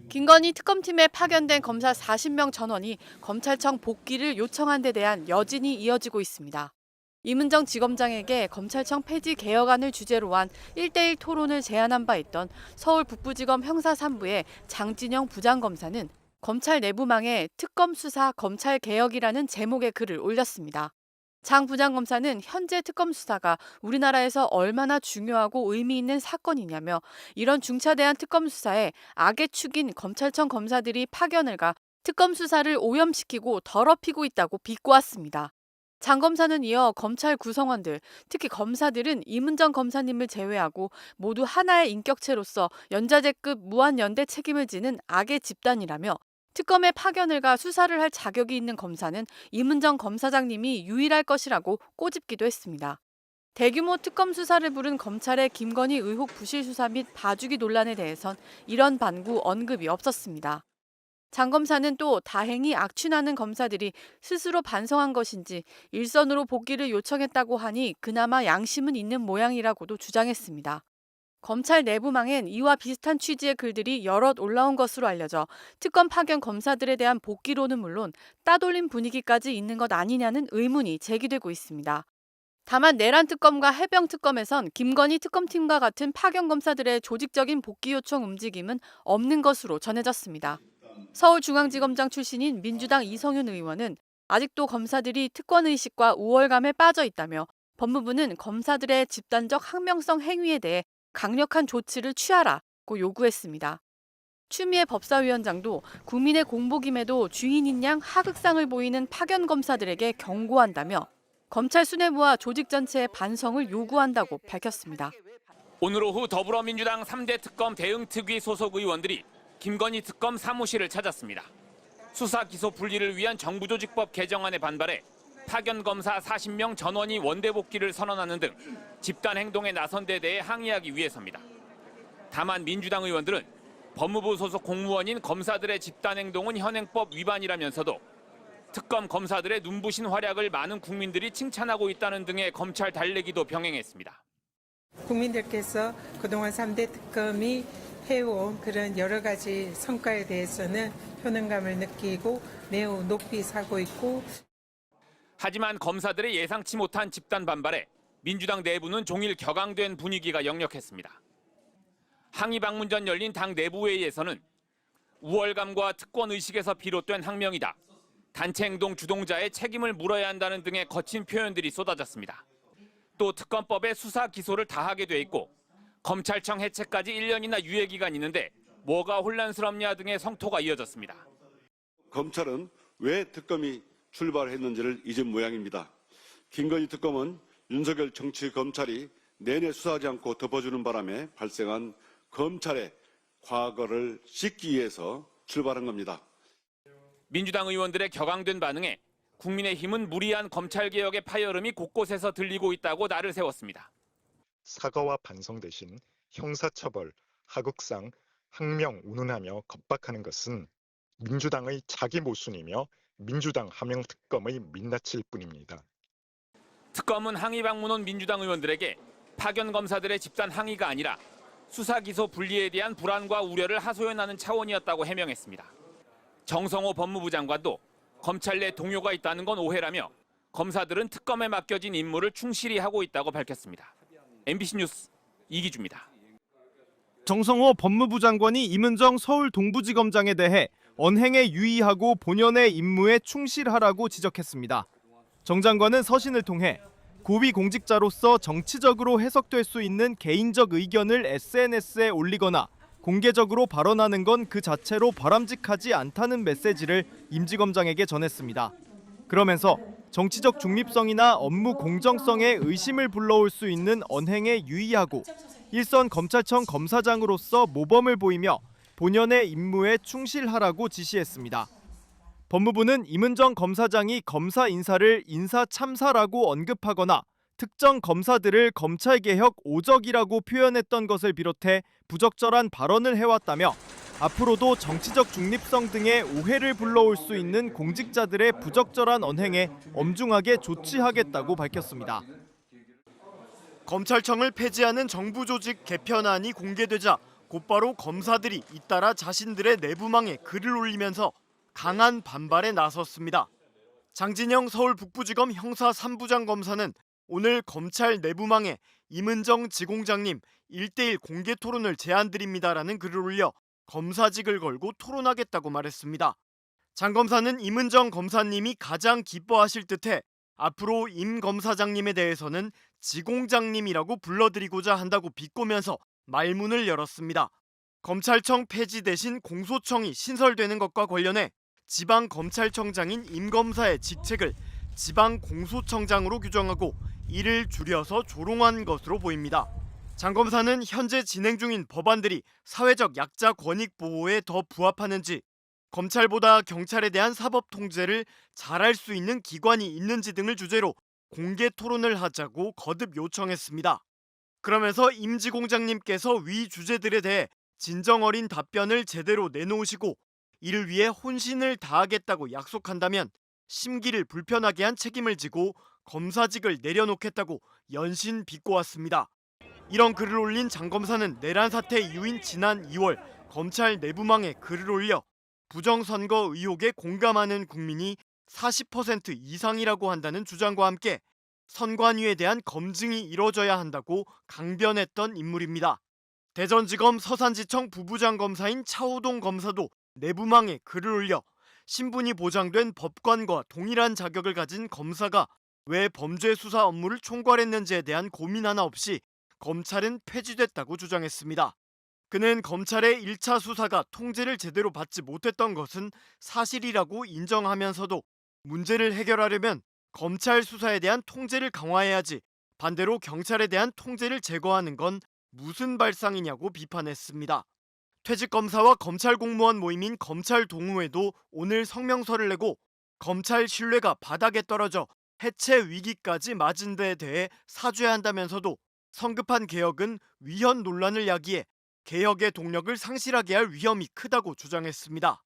김건희 특검팀에 파견된 검사 40명 전원이 검찰청 복귀를 요청한 데 대한 여진이 이어지고 있습니다. 이문정 지검장에게 검찰청 폐지 개혁안을 주제로 한 1대1 토론을 제안한 바 있던 서울 북부지검 형사 3부의 장진영 부장검사는 검찰 내부망에 특검 수사 검찰 개혁이라는 제목의 글을 올렸습니다. 장 부장검사는 현재 특검 수사가 우리나라에서 얼마나 중요하고 의미 있는 사건이냐며 이런 중차대한 특검 수사에 악의 축인 검찰청 검사들이 파견을 가 특검 수사를 오염시키고 더럽히고 있다고 비꼬았습니다. 장 검사는 이어 검찰 구성원들, 특히 검사들은 이문정 검사님을 제외하고 모두 하나의 인격체로서 연좌제급 무한연대 책임을 지는 악의 집단이라며 특검에 파견을 가 수사를 할 자격이 있는 검사는 이문정 검사장님이 유일할 것이라고 꼬집기도 했습니다. 대규모 특검 수사를 부른 검찰의 김건희 의혹 부실 수사 및 봐주기 논란에 대해선 이런 반구 언급이 없었습니다. 장 검사는 또 다행히 악취나는 검사들이 스스로 반성한 것인지 일선으로 복귀를 요청했다고 하니 그나마 양심은 있는 모양이라고도 주장했습니다. 검찰 내부망엔 이와 비슷한 취지의 글들이 여럿 올라온 것으로 알려져 특검 파견 검사들에 대한 복귀론은 물론 따돌림 분위기까지 있는 것 아니냐는 의문이 제기되고 있습니다. 다만 내란 특검과 해병 특검에선 김건희 특검팀과 같은 파견 검사들의 조직적인 복귀 요청 움직임은 없는 것으로 전해졌습니다. 서울중앙지검장 출신인 민주당 이성윤 의원은 아직도 검사들이 특권의식과 우월감에 빠져 있다며 법무부는 검사들의 집단적 항명성 행위에 대해 강력한 조치를 취하라고 요구했습니다. 추미애 법사위원장도 국민의 공복임에도 주인인 양 하극상을 보이는 파견 검사들에게 경고한다며 검찰 수뇌부와 조직 전체의 반성을 요구한다고 밝혔습니다. 오늘 오후 더불어민주당 3대 특검 대응특위 소속 의원들이 김건희 특검 사무실을 찾았습니다. 수사 기소 분리를 위한 정부조직법 개정안에 반발해 파견 검사 40명 전원이 원대 복귀를 선언하는 등 집단 행동에 나선 데 대해 항의하기 위해서입니다. 다만 민주당 의원들은 법무부 소속 공무원인 검사들의 집단 행동은 현행법 위반이라면서도 특검 검사들의 눈부신 활약을 많은 국민들이 칭찬하고 있다는 등의 검찰 달래기도 병행했습니다. 국민들께서 그동안 3대 특검이 해온 그런 여러 가지 성과에 대해서는 효능감을 느끼고 매우 높이 사고 있고, 하지만 검사들의 예상치 못한 집단 반발에 민주당 내부는 종일 격앙된 분위기가 역력했습니다. 항의 방문 전 열린 당 내부회의에서는 우월감과 특권의식에서 비롯된 항명이다, 단체 행동 주동자의 책임을 물어야 한다는 등의 거친 표현들이 쏟아졌습니다. 또 특검법에 수사 기소를 다하게 돼 있고 검찰청 해체까지 1년이나 유예 기간이 있는데 뭐가 혼란스럽냐 등의 성토가 이어졌습니다. 검찰은 왜 특검이 출발했는지를 잊은 모양입니다. 김건희 특검은 윤석열 정치검찰이 내내 수사하지 않고 덮어주는 바람에 발생한 검찰의 과거를 씻기 위해서 출발한 겁니다. 민주당 의원들의 격앙된 반응에 국민의힘은 무리한 검찰개혁의 파열음이 곳곳에서 들리고 있다고 날을 세웠습니다. 사과와 반성 대신 형사처벌, 하극상, 항명 운운하며 겁박하는 것은 민주당의 자기 모순이며 민주당 하명 특검의 민낯일 뿐입니다. 특검은 항의 방문 온 민주당 의원들에게 파견 검사들의 집단 항의가 아니라 수사 기소 분리에 대한 불안과 우려를 하소연하는 차원이었다고 해명했습니다. 정성호 법무부 장관도 검찰 내 동요가 있다는 건 오해라며 검사들은 특검에 맡겨진 임무를 충실히 하고 있다고 밝혔습니다. MBC 뉴스 이기주입니다. 정성호 법무부 장관이 이문정 서울 동부지검장에 대해 언행에 유의하고 본연의 임무에 충실하라고 지적했습니다. 정 장관은 서신을 통해 고위 공직자로서 정치적으로 해석될 수 있는 개인적 의견을 SNS에 올리거나 공개적으로 발언하는 건 그 자체로 바람직하지 않다는 메시지를 임지검장에게 전했습니다. 그러면서 정치적 중립성이나 업무 공정성에 의심을 불러올 수 있는 언행에 유의하고 일선 검찰청 검사장으로서 모범을 보이며 본연의 임무에 충실하라고 지시했습니다. 법무부는 이문정 검사장이 검사 인사를 인사참사라고 언급하거나 특정 검사들을 검찰개혁 오적이라고 표현했던 것을 비롯해 부적절한 발언을 해왔다며 앞으로도 정치적 중립성 등의 오해를 불러올 수 있는 공직자들의 부적절한 언행에 엄중하게 조치하겠다고 밝혔습니다. 검찰청을 폐지하는 정부 조직 개편안이 공개되자 곧바로 검사들이 잇따라 자신들의 내부망에 글을 올리면서 강한 반발에 나섰습니다. 장진영 서울 북부지검 형사 3부장 검사는 오늘 검찰 내부망에 임은정 지공장님 1대1 공개 토론을 제안드립니다라는 글을 올려 검사직을 걸고 토론하겠다고 말했습니다. 장 검사는 임은정 검사님이 가장 기뻐하실 듯해 앞으로 임 검사장님에 대해서는 지공장님이라고 불러드리고자 한다고 비꼬면서 말문을 열었습니다. 검찰청 폐지 대신 공소청이 신설되는 것과 관련해 지방검찰청장인 임 검사의 직책을 지방공소청장으로 규정하고 이를 줄여서 조롱한 것으로 보입니다. 장 검사는 현재 진행 중인 법안들이 사회적 약자 권익 보호에 더 부합하는지, 검찰보다 경찰에 대한 사법 통제를 잘할 수 있는 기관이 있는지 등을 주제로 공개 토론을 하자고 거듭 요청했습니다. 그러면서 임지공장님께서 위 주제들에 대해 진정 어린 답변을 제대로 내놓으시고 이를 위해 혼신을 다하겠다고 약속한다면 심기를 불편하게 한 책임을 지고 검사직을 내려놓겠다고 연신 비꼬았습니다. 이런 글을 올린 장 검사는 내란 사태 이후인 지난 2월 검찰 내부망에 글을 올려 부정선거 의혹에 공감하는 국민이 40% 이상이라고 한다는 주장과 함께 선관위에 대한 검증이 이뤄져야 한다고 강변했던 인물입니다. 대전지검 서산지청 부부장 검사인 차호동 검사도 내부망에 글을 올려 신분이 보장된 법관과 동일한 자격을 가진 검사가 왜 범죄 수사 업무를 총괄했는지에 대한 고민 하나 없이 검찰은 폐지됐다고 주장했습니다. 그는 검찰의 1차 수사가 통제를 제대로 받지 못했던 것은 사실이라고 인정하면서도 문제를 해결하려면 검찰 수사에 대한 통제를 강화해야지 반대로 경찰에 대한 통제를 제거하는 건 무슨 발상이냐고 비판했습니다. 퇴직검사와 검찰 공무원 모임인 검찰 동호회도 오늘 성명서를 내고 검찰 신뢰가 바닥에 떨어져 해체 위기까지 맞은 데에 대해 사죄한다면서도 성급한 개혁은 위헌 논란을 야기해 개혁의 동력을 상실하게 할 위험이 크다고 주장했습니다.